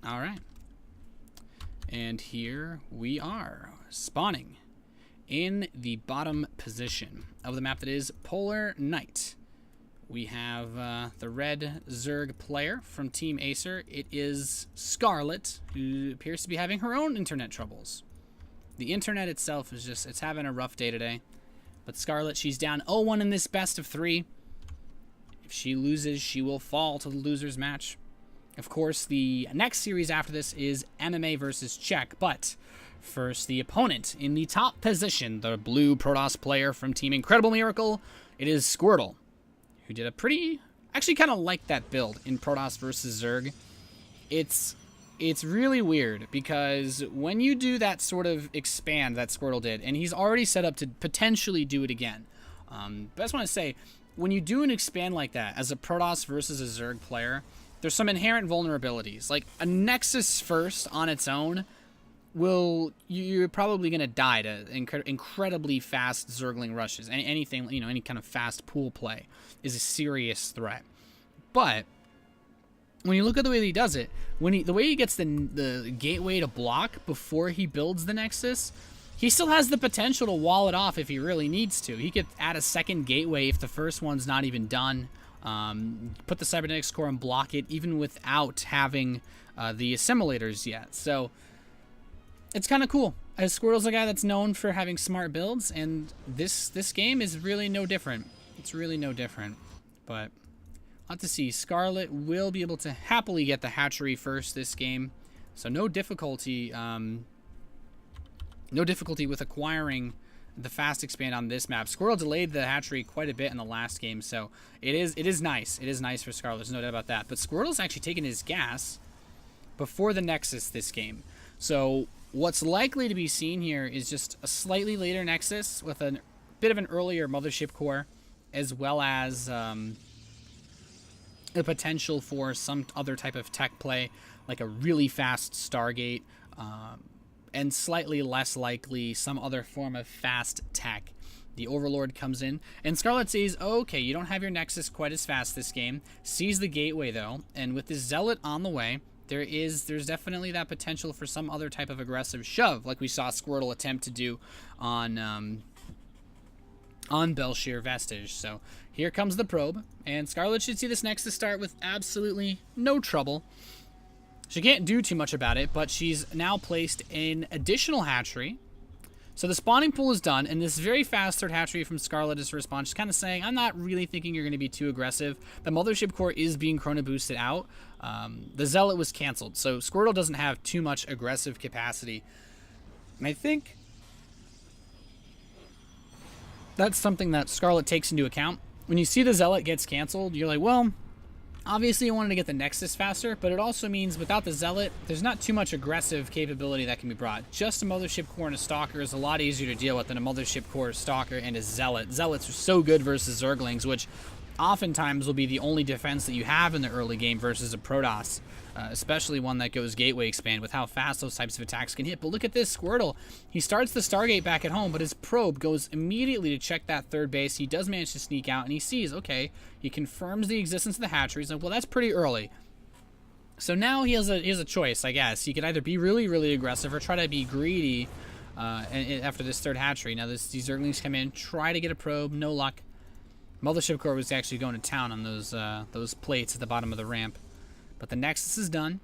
All right. And here we are, spawning in the bottom position of the map that is Polar Night. We have the red Zerg player from Team Acer. It is Scarlett, who appears to be having her own internet troubles. The internet itself is just, it's having a rough day today. But Scarlett, she's down 0-1 in this best of 3. If she loses, she will fall to the loser's match. Of course, the next series after this is MMA versus Czech, but first, the opponent in the top position, the blue Protoss player from Team Incredible Miracle, it is Squirtle, who did a pretty, actually kind of like that build in Protoss versus Zerg. It's really weird, because when you do that sort of expand that Squirtle did, and he's already set up to potentially do it again, but I just want to say, when you do an expand like that as a Protoss versus a Zerg player, there's some inherent vulnerabilities. Like, a Nexus first on its own you're probably going to die to incredibly fast Zergling rushes. Anything, any kind of fast pool play is a serious threat. But when you look at the way that he does it, the way he gets the gateway to block before he builds the Nexus, he still has the potential to wall it off if he really needs to. He could add a second gateway if the first one's not even done. Put the Cybernetics core and block it even without having the assimilators yet. So it's kind of cool. As Squirtle's a guy that's known for having smart builds, and this game is really no different. It's really no different. But I'll have to see. Scarlett will be able to happily get the hatchery first this game, so no difficulty. No difficulty with acquiring the fast expand on this map. Squirtle delayed the hatchery quite a bit in the last game, so it is nice. It is nice for Scarlett. There's no doubt about that. But Squirtle's actually taken his gas before the Nexus this game. So what's likely to be seen here is just a slightly later Nexus with a bit of an earlier Mothership core, as well as the potential for some other type of tech play, like a really fast Stargate, and slightly less likely some other form of fast tech. The Overlord comes in, and Scarlett sees, okay, you don't have your Nexus quite as fast this game, sees the gateway though, and with the Zealot on the way, there's definitely that potential for some other type of aggressive shove, like we saw Squirtle attempt to do on Belshir Vestige. So here comes the probe, and Scarlett should see this Nexus start with absolutely no trouble. She can't do too much about it, but she's now placed an additional hatchery. So the spawning pool is done, and this very fast third hatchery from Scarlett is her response. She's kind of saying, I'm not really thinking you're going to be too aggressive. The Mothership core is being chrono boosted out. The Zealot was canceled, so Squirtle doesn't have too much aggressive capacity. And I think that's something that Scarlett takes into account. When you see the Zealot gets canceled, you're like, well, obviously, you wanted to get the Nexus faster, but it also means without the Zealot, there's not too much aggressive capability that can be brought. Just a Mothership core and a Stalker is a lot easier to deal with than a Mothership core, Stalker, and a Zealot. Zealots are so good versus Zerglings, which oftentimes will be the only defense that you have in the early game versus a Protoss, especially one that goes gateway expand with how fast those types of attacks can hit. But look at this Squirtle. He starts the Stargate back at home, but his probe goes immediately to check that third base. He does manage to sneak out, and he sees, okay, he confirms the existence of the hatchery. He's like, well, that's pretty early. So now he has a choice, I guess. He could either be really, really aggressive or try to be greedy after this third hatchery. Now these Zerglings come in, try to get a probe, no luck. Mothership core was actually going to town on those plates at the bottom of the ramp. But the Nexus is done.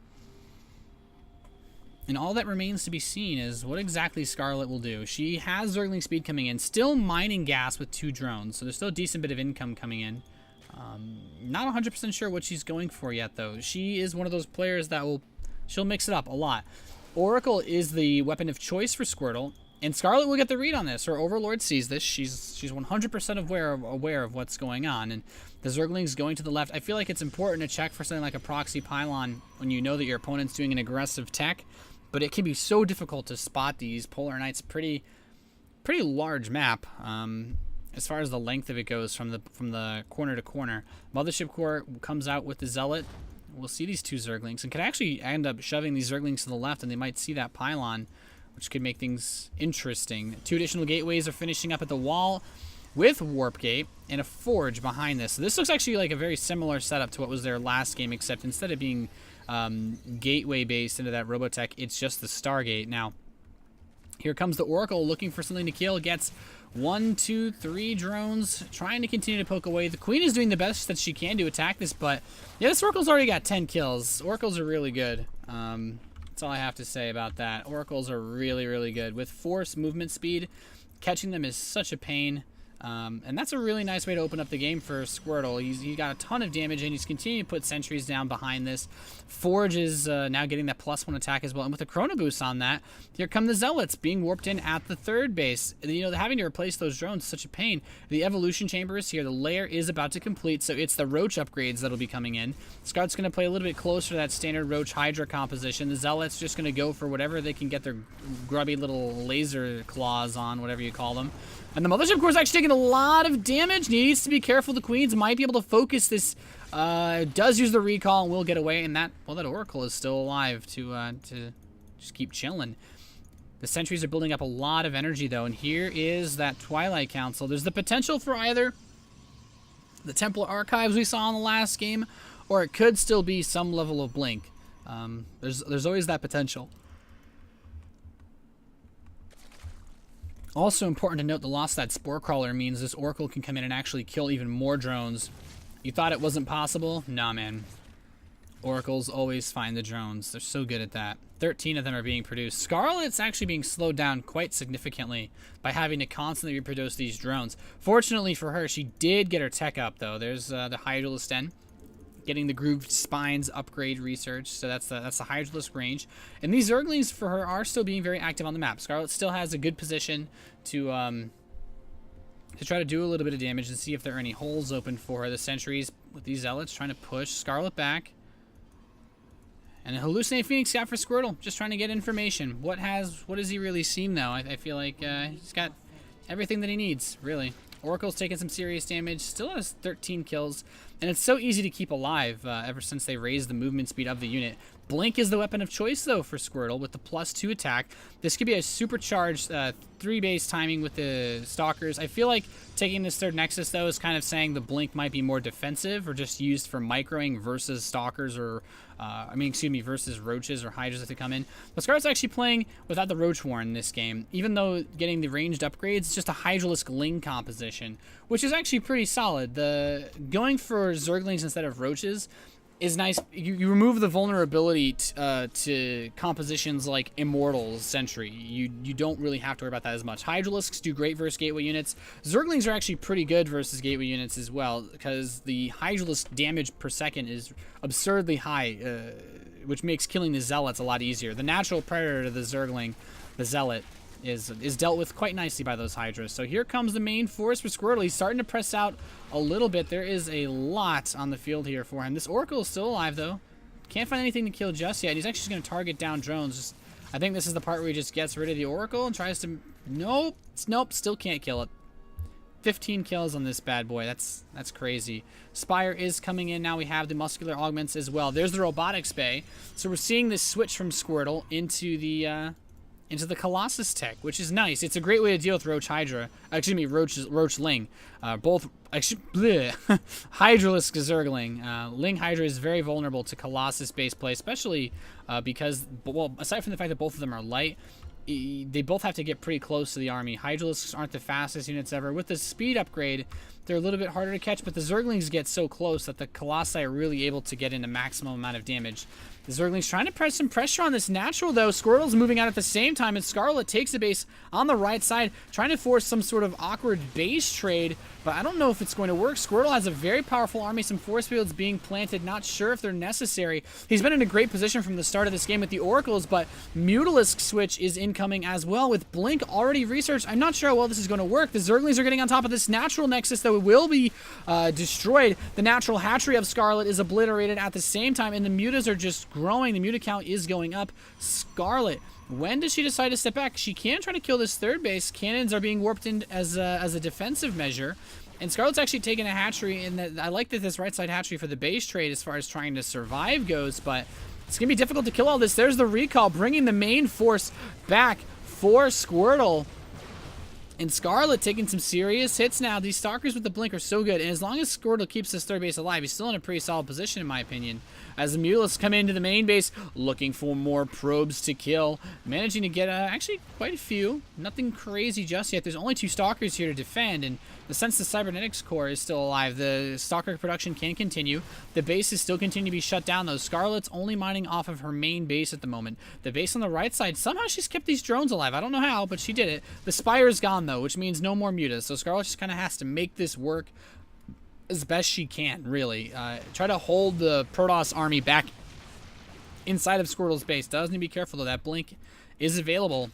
And all that remains to be seen is what exactly Scarlett will do. She has Zergling speed coming in, still mining gas with 2 drones, so there's still a decent bit of income coming in. Not 100% sure what she's going for yet, though. She is one of those players that she'll mix it up a lot. Oracle is the weapon of choice for Squirtle, and Scarlett will get the read on this. Her Overlord sees this. She's 100% aware of what's going on, and the Zergling's going to the left. I feel like it's important to check for something like a proxy pylon when you know that your opponent's doing an aggressive tech, but it can be so difficult to spot these. Polar Night's pretty large map. As far as the length of it goes from the corner to corner. Mothership core comes out with the Zealot. We'll see these 2 Zerglings, and could actually end up shoving these Zerglings to the left, and they might see that pylon, which could make things interesting. 2 additional gateways are finishing up at the wall with Warp Gate and a Forge behind this. So this looks actually like a very similar setup to what was their last game, except instead of being gateway based into that Robotech. It's just the Stargate. Now, here comes the Oracle looking for something to kill. Gets 1, 2, 3 drones, trying to continue to poke away. The Queen is doing the best that she can to attack this, but yeah, this Oracle's already got 10 kills. Oracles are really good. That's all I have to say about that. Oracles are really, really good. With force, movement speed, catching them is such a pain. And that's a really nice way to open up the game for Squirtle. He got a ton of damage, and he's continuing to put sentries down behind this. Forge is now getting that +1 attack as well. And with a Chrono Boost on that, here come the Zealots being warped in at the third base. You know, having to replace those drones is such a pain. The Evolution Chamber is here. The lair is about to complete, so it's the Roach upgrades that'll be coming in. Scout's going to play a little bit closer to that standard Roach Hydra composition. The Zealots just going to go for whatever they can get their grubby little laser claws on, whatever you call them. And the Mothership Core is actually taking a lot of damage. Needs to be careful. The Queens might be able to focus this. Does use the recall and will get away. And that, well, that Oracle is still alive to just keep chilling. The sentries are building up a lot of energy, though. And here is that Twilight Council. There's the potential for either the Templar Archives we saw in the last game, or it could still be some level of Blink. There's always that potential. Also important to note, the loss of that Spore Crawler means this Oracle can come in and actually kill even more drones. You thought it wasn't possible? Nah, man. Oracles always find the drones. They're so good at that. 13 of them are being produced. Scarlett's actually being slowed down quite significantly by having to constantly reproduce these drones. Fortunately for her, she did get her tech up, though. There's the Hydralisk Den. Getting the Grooved Spines upgrade research, so that's the Hydralisk range. And these Zerglings for her are still being very active on the map. Scarlett still has a good position to try to do a little bit of damage and see if there are any holes open for her. The sentries with these Zealots trying to push Scarlett back. And a Hallucinate Phoenix Scout for Squirtle, just trying to get information. What does he really seem, though? I feel like he's got everything that he needs, really. Oracle's taking some serious damage, still has 13 kills, and it's so easy to keep alive ever since they raised the movement speed of the unit. Blink is the weapon of choice, though, for Squirtle with the +2 attack. This could be a supercharged 3-base timing with the Stalkers. I feel like taking this third Nexus, though, is kind of saying the Blink might be more defensive or just used for microing versus Stalkers or, versus Roaches or Hydras if they come in. But Scarlett's actually playing without the Roach Warren in this game, even though getting the ranged upgrades, it's just a Hydralisk Ling composition, which is actually pretty solid. Going for Zerglings instead of Roaches is nice. You remove the vulnerability to compositions like Immortals, Sentry. You don't really have to worry about that as much. Hydralisks do great versus gateway units. Zerglings are actually pretty good versus gateway units as well, because the Hydralisk damage per second is absurdly high, which makes killing the Zealots a lot easier. The natural predator to the Zergling, the Zealot, is dealt with quite nicely by those Hydras. So here comes the main force for Squirtle. He's starting to press out a little bit. There is a lot on the field here for him. This Oracle is still alive, though. Can't find anything to kill just yet. He's actually just going to target down drones. I think this is the part where he just gets rid of the Oracle and tries to... Nope, still can't kill it. 15 kills on this bad boy. That's crazy. Spire is coming in now. We have the muscular augments as well. There's the robotics bay. So we're seeing this switch from Squirtle into the Colossus tech, which is nice. It's a great way to deal with Roach Hydra. Roach Ling. Both, Hydralisk Zergling. Ling Hydra is very vulnerable to Colossus-based play, especially because, well, aside from the fact that both of them are light, they both have to get pretty close to the army. Hydralisks aren't the fastest units ever. With the speed upgrade, they're a little bit harder to catch, but the Zerglings get so close that the Colossi are really able to get in a maximum amount of damage. The Zergling's trying to press some pressure on this natural, though. Squirtle's moving out at the same time, and Scarlett takes the base on the right side, trying to force some sort of awkward base trade, but I don't know if it's going to work. Squirtle has a very powerful army, some force fields being planted, not sure if they're necessary. He's been in a great position from the start of this game with the Oracles, but Mutalisk switch is incoming as well with Blink already researched. I'm not sure how well this is going to work. The Zerglings are getting on top of this natural Nexus, though it will be destroyed. The natural hatchery of Scarlett is obliterated at the same time, and the Mutas are just growing. The Muta count is going up. Scarlett, when does she decide to step back? She can try to kill this third base. Cannons are being warped in as a defensive measure. And Scarlett's actually taking a hatchery, and I like that this right side hatchery for the base trade as far as trying to survive goes, but it's going to be difficult to kill all this. There's the recall, bringing the main force back for Squirtle. And Scarlett taking some serious hits now. These Stalkers with the Blink are so good. And as long as Squirtle keeps this third base alive, he's still in a pretty solid position, in my opinion. as the Mutalisks come into the main base, looking for more probes to kill. Managing to get actually quite a few. Nothing crazy just yet. There's only 2 Stalkers here to defend, and since the Cybernetics core is still alive, the Stalker production can continue. The base is still continuing to be shut down, though. Scarlett's only mining off of her main base at the moment. The base on the right side, somehow she's kept these drones alive. I don't know how, but she did it. The Spire's gone, though, which means no more Mutas. So Scarlett just kind of has to make this work as best she can, really. Try to hold the Protoss army back inside of Squirtle's base. Does need to be careful, though. That blink is available.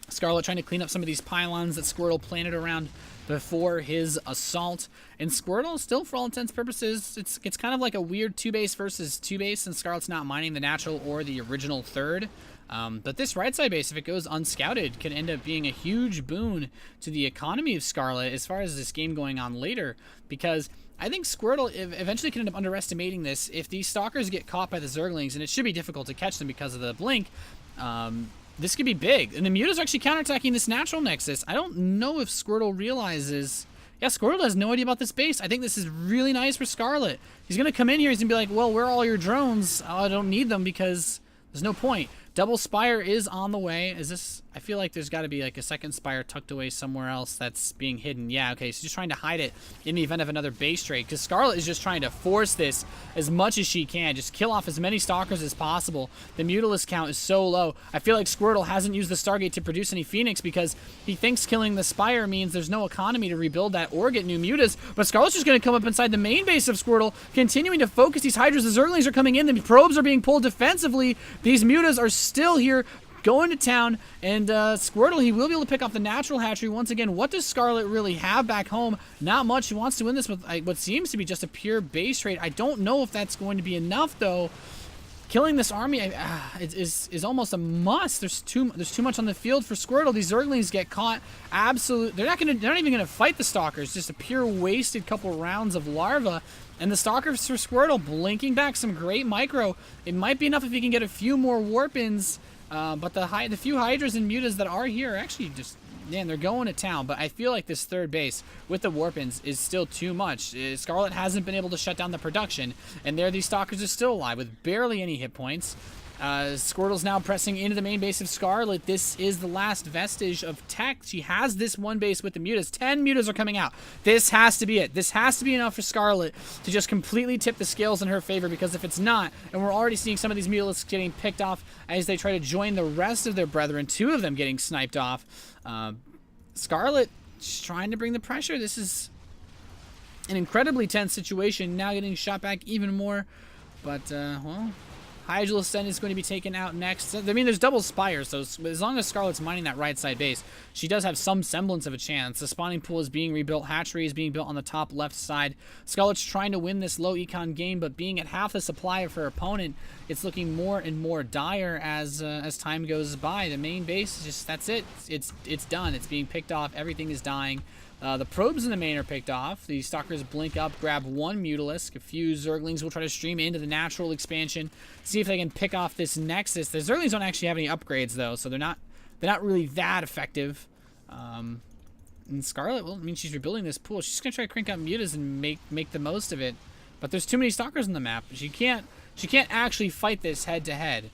Scarlett trying to clean up some of these pylons that Squirtle planted around before his assault. And Squirtle, still for all intents and purposes, it's kind of like a weird 2-base versus 2-base, and Scarlett's not mining the natural or the original third. But this right side base, if it goes unscouted, could end up being a huge boon to the economy of Scarlett as far as this game going on later, because I think Squirtle eventually can end up underestimating this. If these Stalkers get caught by the Zerglings, and it should be difficult to catch them because of the blink, this could be big. And the Mutas are actually counterattacking this natural nexus. I don't know if Squirtle realizes... Yeah, Squirtle has no idea about this base. I think this is really nice for Scarlett. He's going to come in here. He's going to be like, well, where are all your drones? Oh, I don't need them because there's no point. Double Spire is on the way. Is this... I feel like there's got to be like a second Spire tucked away somewhere else that's being hidden. Yeah, okay, so just trying to hide it in the event of another base trade, because Scarlett is just trying to force this as much as she can. Just kill off as many Stalkers as possible. The Mutalisk count is so low. I feel like Squirtle hasn't used the Stargate to produce any Phoenix because he thinks killing the Spire means there's no economy to rebuild that or get new Mutas. But Scarlett's just going to come up inside the main base of Squirtle, continuing to focus these Hydras. The Zerglings are coming in. The probes are being pulled defensively. These Mutas are still here, going to town, and Squirtle, he will be able to pick off the natural hatchery once again. What does Scarlett really have back home? Not much. She wants to win this with what seems to be just a pure base trade. I don't know if that's going to be enough, though. Killing this army is almost a must. There's too much on the field for Squirtle. These Zerglings get caught. They're not even gonna fight the Stalkers. Just a pure wasted couple rounds of larva. And the Stalkers for Squirtle blinking back some great micro. It might be enough if he can get a few more warp-ins. But the few Hydras and Mutas that are here are actually just, man, they're going to town. But I feel like this third base with the Warpins is still too much. Scarlett hasn't been able to shut down the production, and there these Stalkers are still alive with barely any hit points. Squirtle's now pressing into the main base of Scarlett. This is the last vestige of tech. She has this one base with the Mutas. 10 Mutas are coming out. This has to be it. This has to be enough for Scarlett to just completely tip the scales in her favor, because if it's not, and we're already seeing some of these Mutalisks getting picked off as they try to join the rest of their brethren, 2 of them getting sniped off. Scarlett just trying to bring the pressure. This is an incredibly tense situation, now getting shot back even more. But, well... Hydral Ascent is going to be taken out next. I mean, there's double Spire, so as long as Scarlett's mining that right side base, she does have some semblance of a chance. The spawning pool is being rebuilt. Hatchery is being built on the top left side. Scarlett's trying to win this low econ game, but being at half the supply of her opponent, it's looking more and more dire as time goes by. The main base is just, that's it. It's done. It's being picked off. Everything is dying. The probes in the main are picked off. The Stalkers blink up, grab one Mutalisk. A few Zerglings will try to stream into the natural expansion, see if they can pick off this Nexus. The Zerglings don't actually have any upgrades, though, so they're not really that effective. And Scarlett, well, I mean, she's rebuilding this pool. She's gonna try to crank out Mutas and make the most of it. But there's too many Stalkers on the map. She can't actually fight this head to head.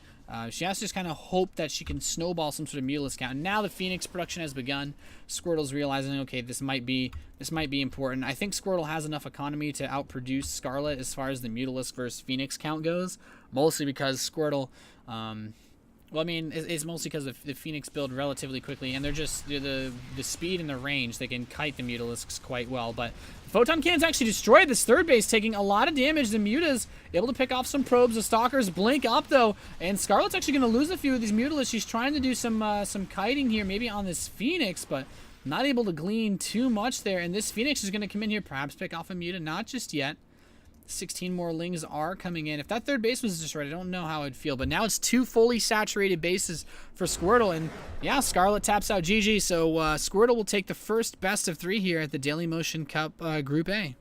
She has to just kind of hope that she can snowball some sort of Mutalisk count. And now the Phoenix production has begun. Squirtle's realizing, okay, this might be important. I think Squirtle has enough economy to outproduce Scarlett as far as the Mutalisk versus Phoenix count goes. Mostly because Squirtle, well, I mean, it's mostly because the Phoenix build relatively quickly, and they're just the speed and the range. They can kite the Mutalisks quite well, but Photon Cannons actually destroyed this third base, taking a lot of damage. The Mutas able to pick off some probes. The Stalkers blink up, though, and Scarlett's actually going to lose a few of these Mutalisks. She's trying to do some kiting here, maybe on this Phoenix, but not able to glean too much there. And this Phoenix is going to come in here, perhaps pick off a Muta. Not just yet. 16 more Lings are coming in. If that third base was destroyed, I don't know how I'd feel. But now it's 2 fully saturated bases for Squirtle. And yeah, Scarlett taps out GG. So Squirtle will take the first best of 3 here at the Dailymotion Cup Group A.